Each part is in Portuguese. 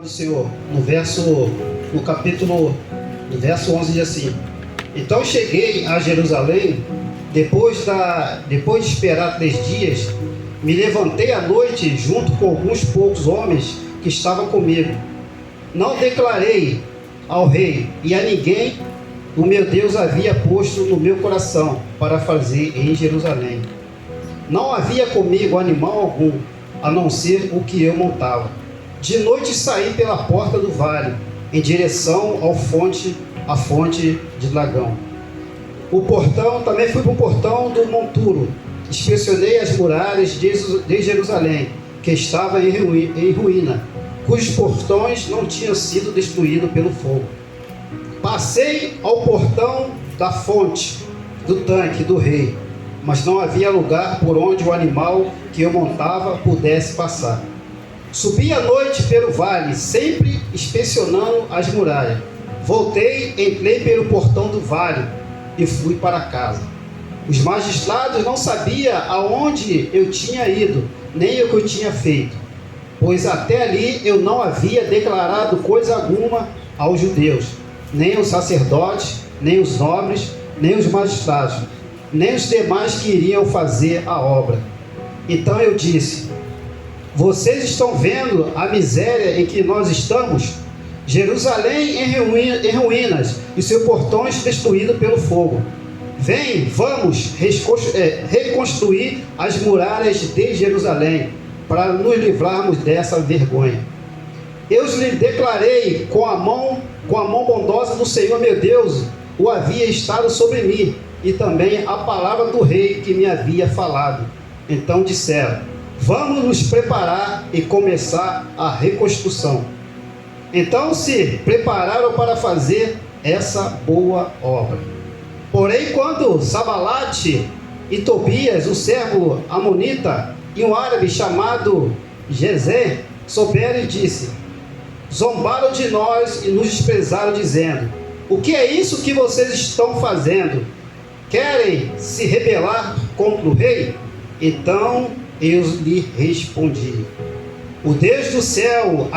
Do Senhor, no verso 11 diz assim: então cheguei a Jerusalém, depois de esperar 3 dias, me levantei à noite junto com alguns poucos homens que estavam comigo. Não declarei ao rei e a ninguém o meu Deus havia posto no meu coração para fazer em Jerusalém. Não havia comigo animal algum, a não ser o que eu montava. De noite saí pela porta do vale, em direção à fonte de Dragão. Também fui para o portão do monturo. Inspecionei as muralhas de Jerusalém, que estava em ruína, cujos portões não tinham sido destruídos pelo fogo. Passei ao portão da fonte, do tanque do rei, mas não havia lugar por onde o animal que eu montava pudesse passar. Subi à noite pelo vale, sempre inspecionando as muralhas. Voltei, entrei pelo portão do vale e fui para casa. Os magistrados não sabiam aonde eu tinha ido, nem o que eu tinha feito, pois até ali eu não havia declarado coisa alguma aos judeus, nem os sacerdotes, nem os nobres, nem os magistrados, nem os demais que iriam fazer a obra. Então eu disse: vocês estão vendo a miséria em que nós estamos? Jerusalém em ruínas e seus portões destruídos pelo fogo. Vamos reconstruir as muralhas de Jerusalém, para nos livrarmos dessa vergonha. Eu lhe declarei com a mão bondosa do Senhor meu Deus, o havia estado sobre mim, e também a palavra do rei que me havia falado. Então disseram: vamos nos preparar e começar a reconstrução. Então se prepararam para fazer essa boa obra. Porém, quando Sabalate e Tobias, o servo amonita, e um árabe chamado Gesem, souberam e disse: zombaram de nós e nos desprezaram, dizendo: o que é isso que vocês estão fazendo? Querem se rebelar contra o rei? Então eu lhe respondi: o Deus do céu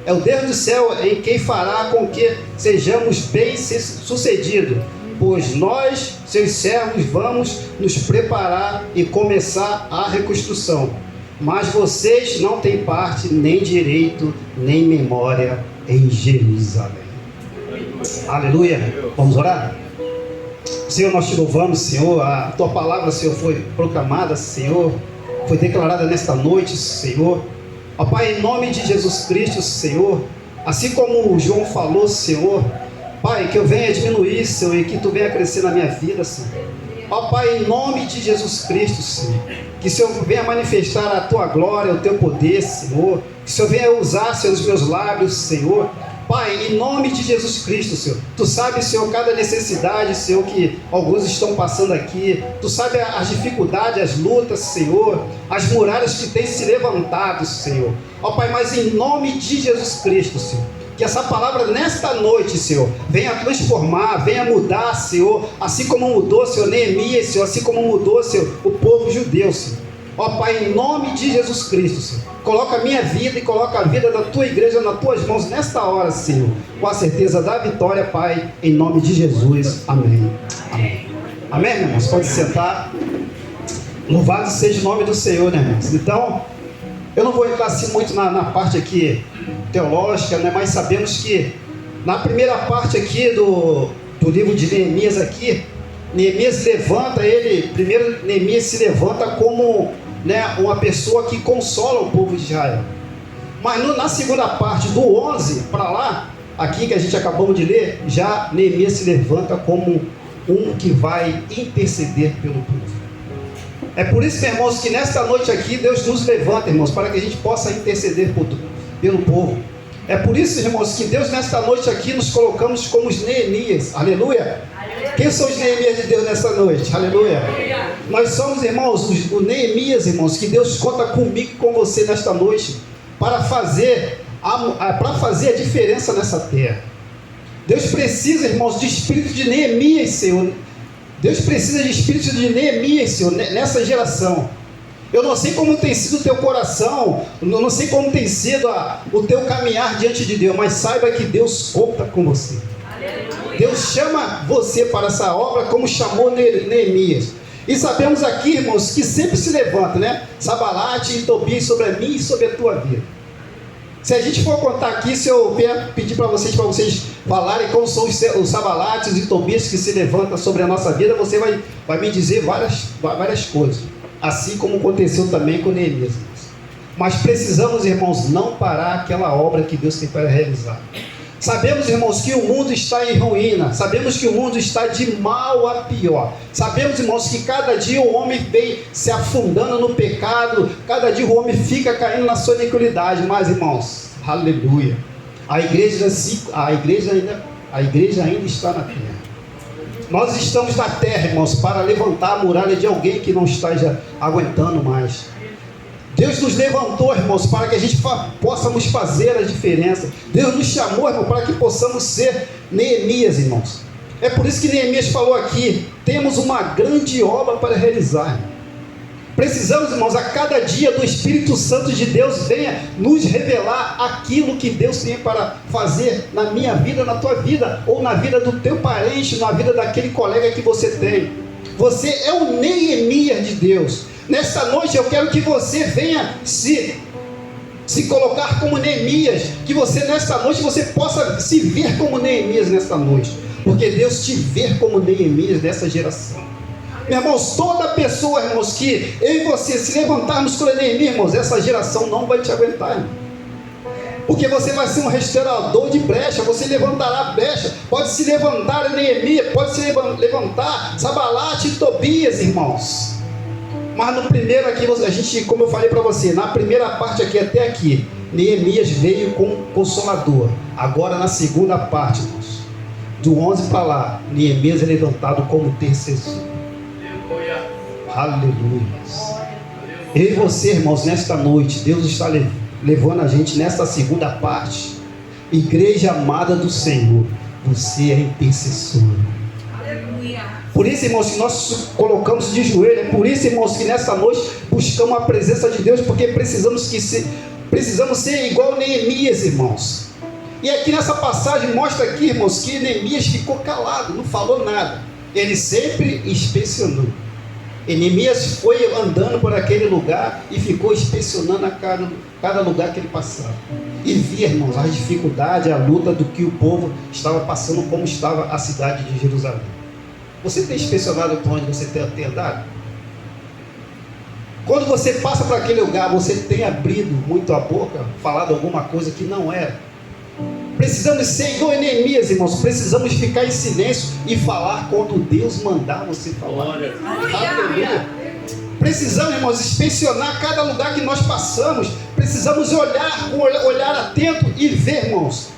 é o Deus do céu em quem fará com que sejamos bem-sucedidos, pois nós, seus servos, vamos nos preparar e começar a reconstrução. Mas vocês não têm parte, nem direito, nem memória em Jerusalém. Aleluia. Vamos orar? Senhor, nós te louvamos, Senhor. A tua palavra, Senhor, foi proclamada, Senhor, foi declarada nesta noite, Senhor. Ó Pai, em nome de Jesus Cristo, Senhor, assim como o João falou, Senhor, Pai, que eu venha diminuir, Senhor, e que tu venha crescer na minha vida, Senhor. Ó Pai, em nome de Jesus Cristo, Senhor, que o Senhor venha manifestar a tua glória, o teu poder, Senhor, que o Senhor venha usar, Senhor, os meus lábios, Senhor. Pai, em nome de Jesus Cristo, Senhor, tu sabes, Senhor, cada necessidade, Senhor, que alguns estão passando aqui, tu sabes as dificuldades, as lutas, Senhor, as muralhas que têm se levantado, Senhor. Ó Pai, mas em nome de Jesus Cristo, Senhor, que essa palavra nesta noite, Senhor, venha transformar, venha mudar, Senhor, assim como mudou, Senhor, Neemias, Senhor, assim como mudou, Senhor, o povo judeu, Senhor. Ó Pai, em nome de Jesus Cristo, Senhor, coloca a minha vida e coloca a vida da tua igreja nas tuas mãos nesta hora, Senhor, com a certeza da vitória, Pai, em nome de Jesus. Amém. Amém. Amém, meus irmãos? Pode sentar. Louvado seja o nome do Senhor, né, irmãos? Então, eu não vou entrar assim muito na parte aqui teológica, né, mas sabemos que na primeira parte aqui do livro de Neemias aqui, Neemias se levanta como, né, uma pessoa que consola o povo de Israel. Mas na segunda parte, do 11 para lá, aqui que a gente acabou de ler, já Neemias se levanta como um que vai interceder pelo povo. É por isso, meus irmãos, que nesta noite aqui Deus nos levanta, irmãos, para que a gente possa interceder pelo povo. É por isso, irmãos, que Deus nesta noite aqui nos colocamos como os Neemias. Aleluia. Quem são os Neemias de Deus nesta noite? Aleluia. Nós somos, irmãos, os Neemias, irmãos, que Deus conta comigo e com você nesta noite para fazer a diferença nessa terra. Deus precisa, irmãos, de espírito de Neemias, Senhor. Deus precisa de espírito de Neemias, Senhor, nessa geração. Eu não sei como tem sido o teu coração, eu não sei como tem sido o teu caminhar diante de Deus, mas saiba que Deus conta com você. Deus chama você para essa obra como chamou Neemias. E sabemos aqui, irmãos, que sempre se levanta, né? Sanbalate e Tobias sobre a mim e sobre a tua vida. Se a gente for contar aqui, se eu pedir para vocês falarem como são os Sanbalates e Tobias que se levantam sobre a nossa vida, você vai me dizer várias coisas. Assim como aconteceu também com Neemias. Mas precisamos, irmãos, não parar aquela obra que Deus tem para realizar. Sabemos, irmãos, que o mundo está em ruína. Sabemos que o mundo está de mal a pior. Sabemos, irmãos, que cada dia o homem vem se afundando no pecado. Cada dia o homem fica caindo na sua iniquidade. Mas, irmãos, aleluia, a igreja ainda está na terra. Nós estamos na terra, irmãos, para levantar a muralha de alguém que não está já aguentando mais. Deus nos levantou, irmãos, para que a gente possamos fazer a diferença. Deus nos chamou, irmão, para que possamos ser Neemias, irmãos. É por isso que Neemias falou aqui: temos uma grande obra para realizar. Precisamos, irmãos, a cada dia do Espírito Santo de Deus venha nos revelar aquilo que Deus tem para fazer na minha vida, na tua vida, ou na vida do teu parente, na vida daquele colega que você tem. Você é o Neemias de Deus. Nesta noite eu quero que você venha se colocar como Neemias, que você nesta noite você possa se ver como Neemias nesta noite, porque Deus te vê como Neemias dessa geração. Meus irmãos, toda pessoa, irmãos, que eu e você se levantarmos com Neemias, irmãos, essa geração não vai te aguentar, irmão. Porque você vai ser um restaurador de brecha, você levantará brecha. Pode se levantar Neemias, pode se levantar Sanbalate e Tobias, irmãos. Mas no primeiro aqui, a gente, como eu falei para você, na primeira parte aqui até aqui, Neemias veio com Consolador. Agora na segunda parte, irmãos, do 11 para lá, Neemias é levantado como intercessor. Aleluia. Eu e você, irmãos, nesta noite, Deus está levando a gente nesta segunda parte. Igreja amada do Senhor, você é intercessor. Por isso, irmãos, que nós colocamos de joelho. É por isso, irmãos, que nesta noite buscamos a presença de Deus, porque precisamos ser igual Neemias, irmãos. E aqui nessa passagem mostra aqui, irmãos, que Neemias ficou calado, não falou nada. Ele sempre inspecionou. E Neemias foi andando por aquele lugar e ficou inspecionando a cada lugar que ele passava. E via, irmãos, a dificuldade, a luta do que o povo estava passando, como estava a cidade de Jerusalém. Você tem inspecionado por onde você tem andado? Quando você passa para aquele lugar, você tem abrido muito a boca, falado alguma coisa que não era? Precisamos ser igual a Neemias, irmãos. Precisamos ficar em silêncio e falar quando Deus mandar você falar. Aleluia. Precisamos, irmãos, inspecionar cada lugar que nós passamos. Precisamos olhar com olhar atento e ver, irmãos,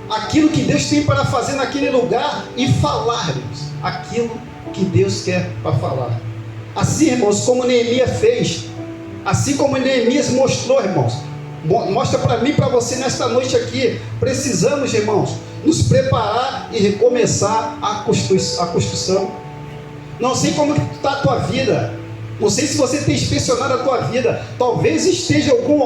aquilo que Deus tem para fazer naquele lugar e falar, irmãos, aquilo que Deus quer para falar. Assim, irmãos, como Neemias fez, assim como Neemias mostrou, irmãos, mostra para mim e para você nesta noite aqui. Precisamos, irmãos, nos preparar e recomeçar a construção. Não sei como está a tua vida, não sei se você tem inspecionado a tua vida. Talvez esteja algum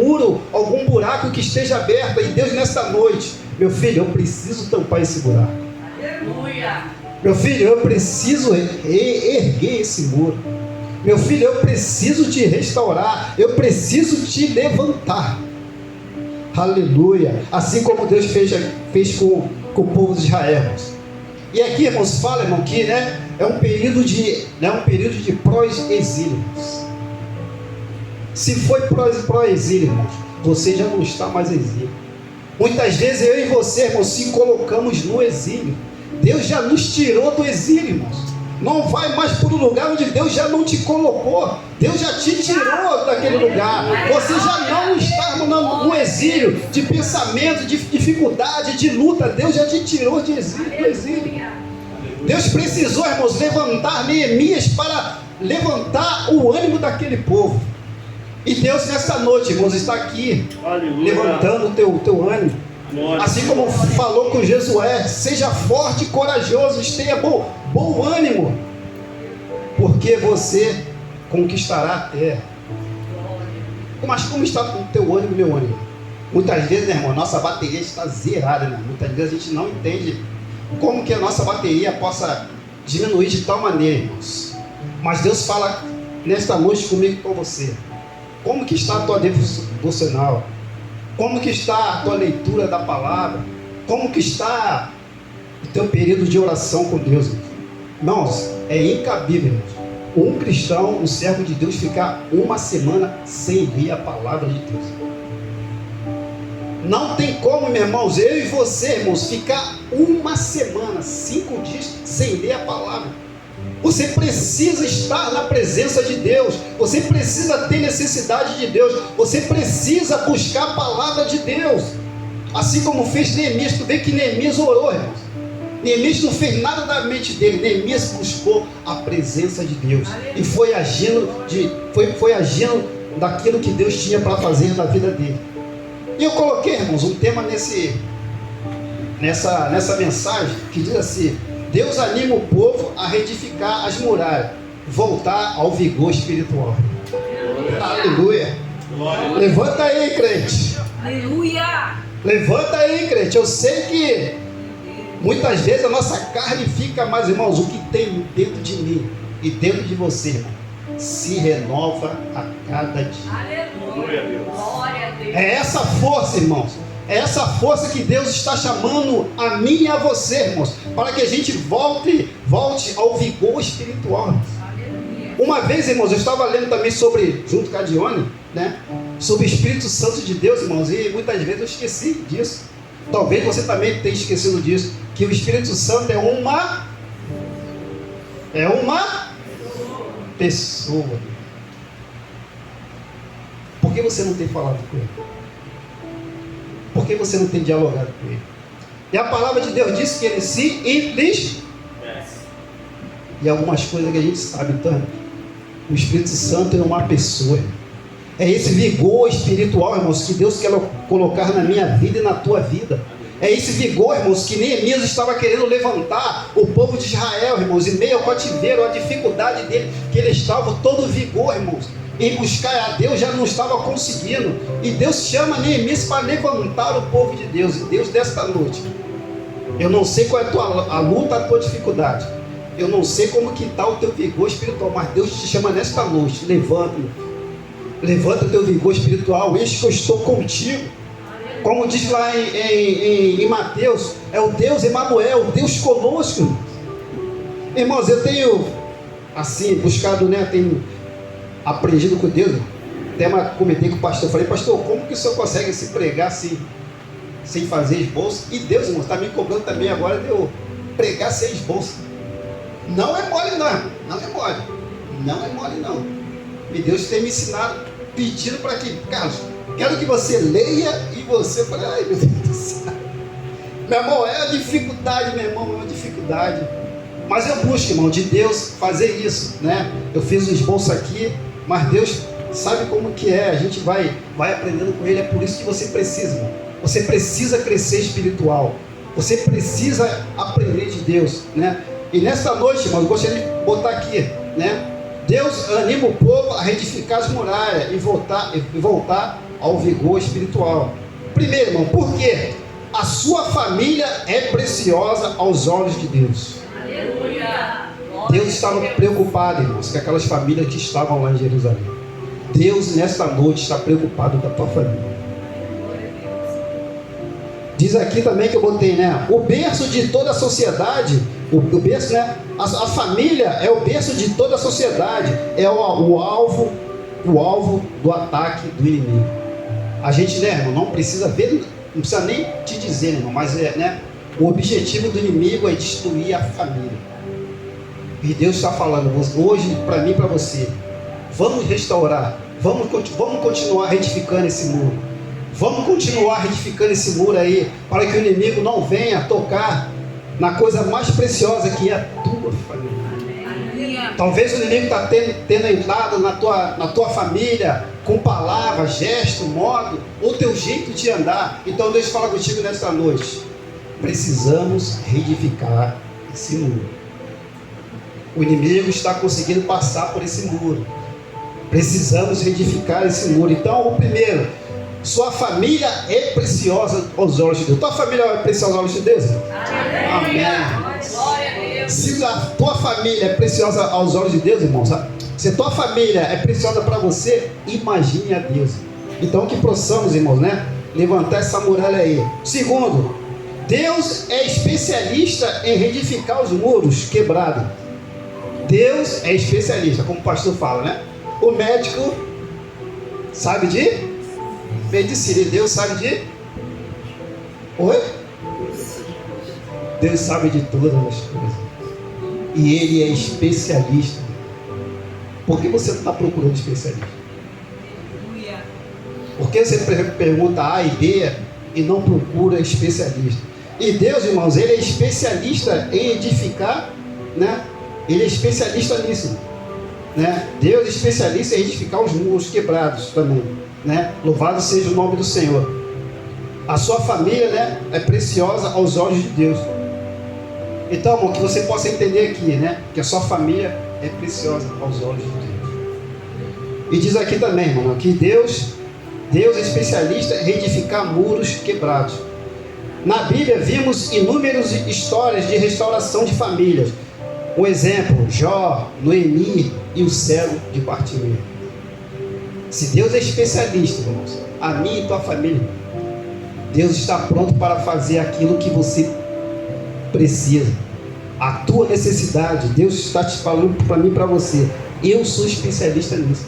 muro, algum buraco que esteja aberto. E Deus, nesta noite, meu filho, eu preciso tampar esse buraco. Aleluia. Meu filho, eu preciso erguer esse muro. Meu filho, eu preciso te restaurar, eu preciso te levantar. Aleluia. Assim como Deus fez com o povo de Israel. E aqui, irmãos, fala, irmão, que é um período de pró-exílio. Se foi pró-exílio, irmãos, você já não está mais exílio. Muitas vezes eu e você, irmãos, se colocamos no exílio. Deus já nos tirou do exílio, irmãos. Não vai mais para o lugar onde Deus já não te colocou. Deus já te tirou daquele lugar. Você já não está no exílio de pensamento, de dificuldade, de luta. Deus já te tirou do exílio. Deus precisou, irmãos, levantar Neemias para levantar o ânimo daquele povo. E Deus, nessa noite, irmãos, está aqui, aleluia, levantando o teu ânimo. Assim como falou com Josué: seja forte e corajoso, tenha bom ânimo, porque você conquistará a terra. Mas como está o teu ânimo e meu ânimo? Muitas vezes, né, irmão, nossa bateria está zerada, né? Muitas vezes a gente não entende como que a nossa bateria possa diminuir de tal maneira, irmãos. Mas Deus fala nesta noite comigo e com você. Como que está a tua devocional? Como que está a tua leitura da palavra? Como que está o teu período de oração com Deus? Irmãos, é incabível, irmãos, um cristão, um servo de Deus, ficar uma semana sem ler a palavra de Deus. Não tem como, meus irmãos, eu e você, irmãos, ficar uma semana, 5 dias, sem ler a palavra. Você precisa estar na presença de Deus. Você precisa ter necessidade de Deus. Você precisa buscar a palavra de Deus. Assim como fez Neemias. Tu vê que Neemias orou, irmãos. Neemias não fez nada da mente dele. Neemias buscou a presença de Deus. E foi agindo daquilo que Deus tinha para fazer na vida dele. E eu coloquei, irmãos, um tema nessa mensagem que diz assim: Deus anima o povo a reedificar as muralhas, voltar ao vigor espiritual. Aleluia. Aleluia. Levanta aí, crente. Aleluia. Levanta aí, crente. Eu sei que muitas vezes a nossa carne fica, mas, irmãos, o que tem dentro de mim e dentro de você, irmão, se renova a cada dia. Aleluia. Glória a Deus. É essa força, irmãos. É essa força que Deus está chamando a mim e a você, irmãos, para que a gente volte ao vigor espiritual. Aleluia. Uma vez, irmãos, eu estava lendo também junto com a Dione, né, sobre o Espírito Santo de Deus, irmãos, e muitas vezes eu esqueci disso. Talvez você também tenha esquecido disso, que o Espírito Santo é uma pessoa. Por que você não tem falado com ele? Por que você não tem dialogado com ele? E a palavra de Deus diz que ele se entristece. E algumas coisas que a gente sabe, então, o Espírito Santo é uma pessoa. É esse vigor espiritual, irmãos, que Deus quer colocar na minha vida e na tua vida. É esse vigor, irmãos, que Neemias estava querendo levantar o povo de Israel, irmãos, em meio ao cativeiro, a dificuldade dele, que ele estava todo vigor, irmãos, em buscar a Deus, já não estava conseguindo. E Deus chama Neemias para levantar o povo de Deus. E Deus, desta noite, eu não sei qual é a luta, a tua dificuldade. Eu não sei como que está o teu vigor espiritual, mas Deus te chama nesta noite. Levanta teu vigor espiritual, eis que eu estou contigo. Como diz lá em Mateus, é o Deus Emanuel, o Deus conosco. Irmãos, eu tenho assim buscado, né, tenho aprendido com Deus. Até comentei com o pastor, falei: pastor, como que o senhor consegue se pregar assim, sem fazer esboço? E Deus, irmãos, está me cobrando também agora de eu pregar sem esboço. Não é mole não, não é mole. Não é mole não. E Deus tem me ensinado, pedindo para que, Carlos, quero que você leia e você fale: ai, meu Deus do céu. Meu irmão, é a dificuldade, meu irmão, é uma dificuldade. Mas eu busco, irmão, de Deus fazer isso, né? Eu fiz um esboço aqui, mas Deus sabe como que é. A gente vai aprendendo com Ele. É por isso que você precisa, irmão. Você precisa crescer espiritual. Você precisa aprender de Deus, né? E nesta noite, irmão, eu gostaria de botar aqui, né? Deus anima o povo a reedificar as muralhas e voltar ao vigor espiritual. Primeiro, irmão, por quê? A sua família é preciosa aos olhos de Deus. Aleluia. Deus estava preocupado, irmãos, com aquelas famílias que estavam lá em Jerusalém. Deus, nesta noite, está preocupado com a tua família. Diz aqui também que eu botei, né? O berço de toda a sociedade, o berço, né? A família é o berço de toda a sociedade, é o alvo do ataque do inimigo. A gente, né, irmão, não precisa ver, não precisa nem te dizer, irmão, mas né? O objetivo do inimigo é destruir a família. E Deus está falando hoje para mim e para você: vamos restaurar, vamos continuar retificando esse muro. Vamos continuar retificando esse muro aí, para que o inimigo não venha tocar na coisa mais preciosa que é a tua família. Talvez o inimigo está tendo entrado na tua família com palavras, gesto, modo, ou teu jeito de andar. Então Deus fala contigo nesta noite: precisamos reedificar esse muro. O inimigo está conseguindo passar por esse muro. Precisamos edificar esse muro. Então, o primeiro, sua família é preciosa aos olhos de Deus. Tua família é preciosa aos olhos de Deus? Amém. Glória a Deus. Se a tua família é preciosa aos olhos de Deus, irmãos, se a tua família é preciosa para você, imagine a Deus. Então, que possamos, irmãos, né, levantar essa muralha aí. Segundo, Deus é especialista em reedificar os muros quebrados. Deus é especialista, como o pastor fala, né? O médico sabe de medicina, Deus sabe de... Oi? Deus sabe de todas as coisas. E Ele é especialista. Por que você não está procurando especialista? Por que você pergunta A e B e não procura especialista? E Deus, irmãos, Ele é especialista em edificar, né? Ele é especialista nisso, né? Deus é especialista em edificar os muros quebrados também, né? Louvado seja o nome do Senhor. A sua família, né, é preciosa aos olhos de Deus. Então, irmão, que você possa entender aqui, né, que a sua família é preciosa aos olhos de Deus. E diz aqui também, irmão, que Deus é especialista em reedificar muros quebrados. Na Bíblia vimos inúmeras histórias de restauração de famílias. Um exemplo, Jó, Noemi e o cego de Bartimeu. Se Deus é especialista, irmãos, a minha e tua família, Deus está pronto para fazer aquilo que você precisa. A tua necessidade, Deus está te falando para mim e para você. Eu sou especialista nisso.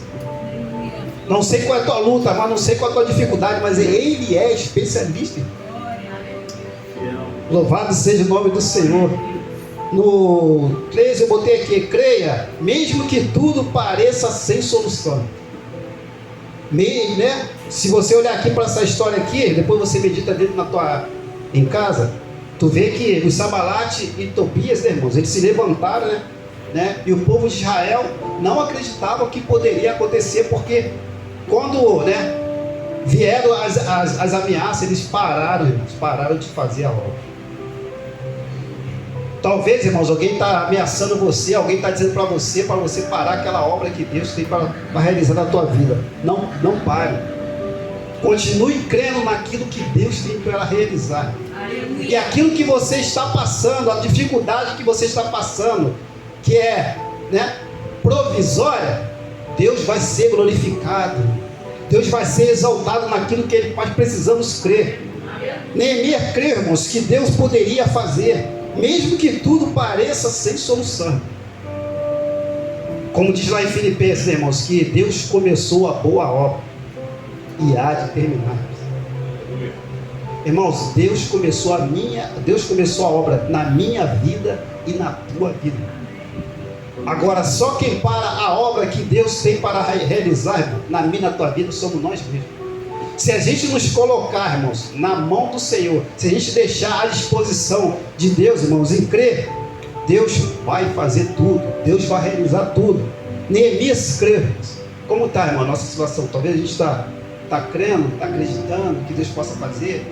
Não sei qual é a tua luta, mas não sei qual é a tua dificuldade, mas Ele é especialista. Louvado seja o nome do Senhor. No 13 eu botei aqui, creia, mesmo que tudo pareça sem solução. Né? Se você olhar aqui para essa história aqui, depois você medita dentro em casa, tu vê que os Sambalate e Tobias, né, irmãos, eles se levantaram, né? E o povo de Israel não acreditava que poderia acontecer, porque quando, né, vieram as ameaças, eles pararam, irmãos, pararam de fazer a obra. Talvez, irmãos, alguém está ameaçando você, alguém está dizendo para você parar aquela obra que Deus tem para realizar na tua vida. Não pare. Continue crendo naquilo que Deus tem para realizar. Aleluia. E aquilo que você está passando, a dificuldade que você está passando, que é, né, provisória, Deus vai ser glorificado. Deus vai ser exaltado naquilo que nós precisamos crer. Neemias crê, irmãos, que Deus poderia fazer, mesmo que tudo pareça sem solução. Como diz lá em Filipenses, irmãos, que Deus começou a boa obra e há de terminar. Irmãos, Deus começou a obra na minha vida e na tua vida. Agora, só quem para a obra que Deus tem para realizar, irmão, na minha e na tua vida, somos nós mesmos. Se a gente nos colocar, irmãos, na mão do Senhor, se a gente deixar à disposição de Deus, irmãos, em crer, Deus vai fazer tudo, Deus vai realizar tudo. Neemias crê. Como está, irmão, a nossa situação? Talvez a gente está crendo, está acreditando que Deus possa fazer,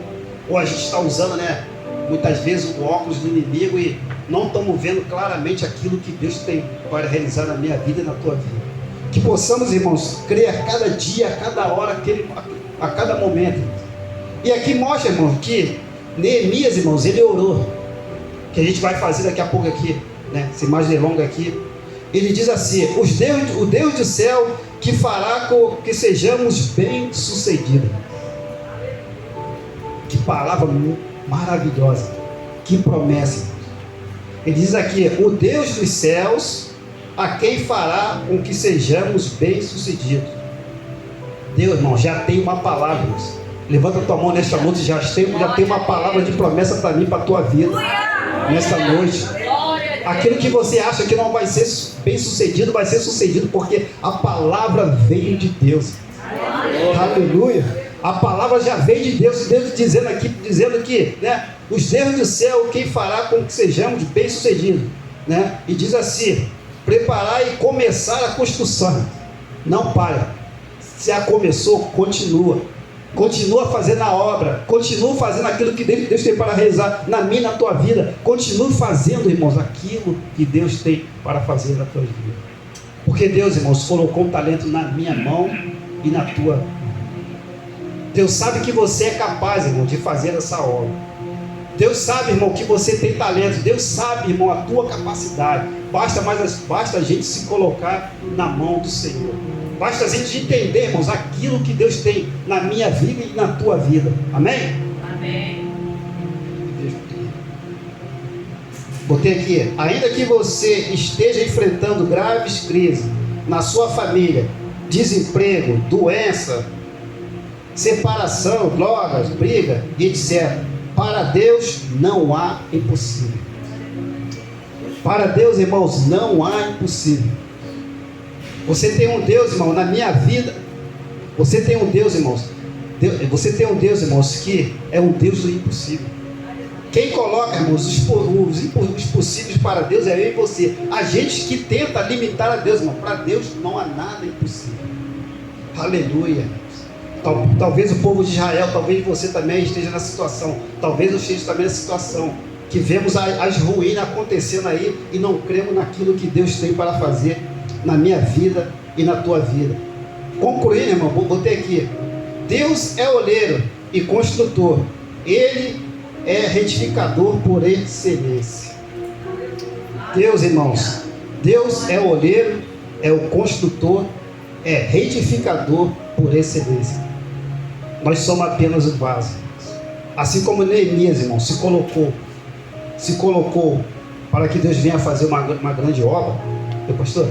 ou a gente está usando, né, muitas vezes o óculos do inimigo e não estamos vendo claramente aquilo que Deus tem para realizar na minha vida e na tua vida. Que possamos, irmãos, crer a cada dia, a cada hora, a cada momento. E aqui mostra, irmão, que Neemias, irmãos, ele orou, que a gente vai fazer daqui a pouco aqui, né, sem mais delonga aqui. Ele diz assim: o Deus do céu que fará com que sejamos bem sucedidos. Que palavra maravilhosa, que promessa. Ele diz aqui: o Deus dos céus a quem fará com que sejamos bem sucedidos. Deus, irmão, já tem uma palavra. Levanta a tua mão nesta noite, já tem uma palavra de promessa para mim, para a tua vida, nesta noite. Aquilo que você acha que não vai ser bem sucedido, vai ser sucedido, porque a palavra veio de Deus. Aleluia. A palavra já veio de Deus, Deus dizendo que, né, os Deus do céu, quem fará com que sejamos bem sucedidos, né? E diz assim: preparar e começar a construção. Não para. Se a começou, continua fazendo a obra, continua fazendo aquilo que Deus tem para realizar na minha e na tua vida. Continue fazendo, irmãos, aquilo que Deus tem para fazer na tua vida. Porque Deus, irmãos, colocou um talento na minha mão e na tua. Deus sabe que você é capaz, irmão, de fazer essa obra. Deus sabe, irmão, que você tem talento. Deus sabe, irmão, a tua capacidade. Basta a gente se colocar na mão do Senhor. Basta a gente entender, irmãos, aquilo que Deus tem na minha vida e na tua vida. Amém? Amém. Botei aqui: ainda que você esteja enfrentando graves crises na sua família, desemprego, doença, separação, drogas, briga, etc. Para Deus não há impossível. Para Deus, irmãos, não há impossível. Você tem um Deus, irmão, na minha vida. Você tem um Deus, irmãos. Você tem um Deus, irmãos, que é um Deus do impossível. Quem coloca, irmãos, os possíveis para Deus é eu e você. A gente que tenta limitar a Deus, irmão. Para Deus não há nada impossível. Aleluia. Talvez o povo de Israel, talvez você também esteja nessa situação. Talvez eu esteja também nessa situação. Que vemos as ruínas acontecendo aí e não cremos naquilo que Deus tem para fazer na minha vida e na tua vida. Concluindo, irmão, botei aqui: Deus é oleiro e construtor. Ele é retificador por excelência. Deus, irmãos, Deus é oleiro, é o construtor, é retificador por excelência. Nós somos apenas o vaso. Assim como Neemias, irmão, se colocou para que Deus venha fazer uma grande obra. Meu pastor,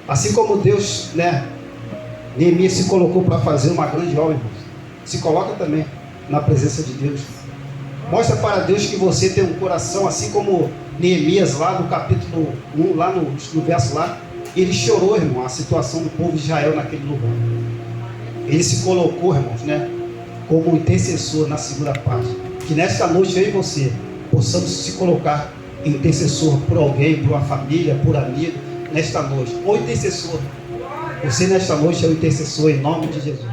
assim como Deus, Neemias se colocou para fazer uma grande obra, irmão, se coloca também na presença de Deus. Mostra para Deus que você tem um coração, assim como Neemias lá no capítulo 1, lá no verso lá, ele chorou, irmão, a situação do povo de Israel naquele lugar. Ele se colocou, irmãos, como um intercessor na segunda parte. Que nesta noite eu e você possamos se colocar intercessor por alguém, por uma família, por amigo, nesta noite. Ou intercessor. Você nesta noite é o intercessor em nome de Jesus.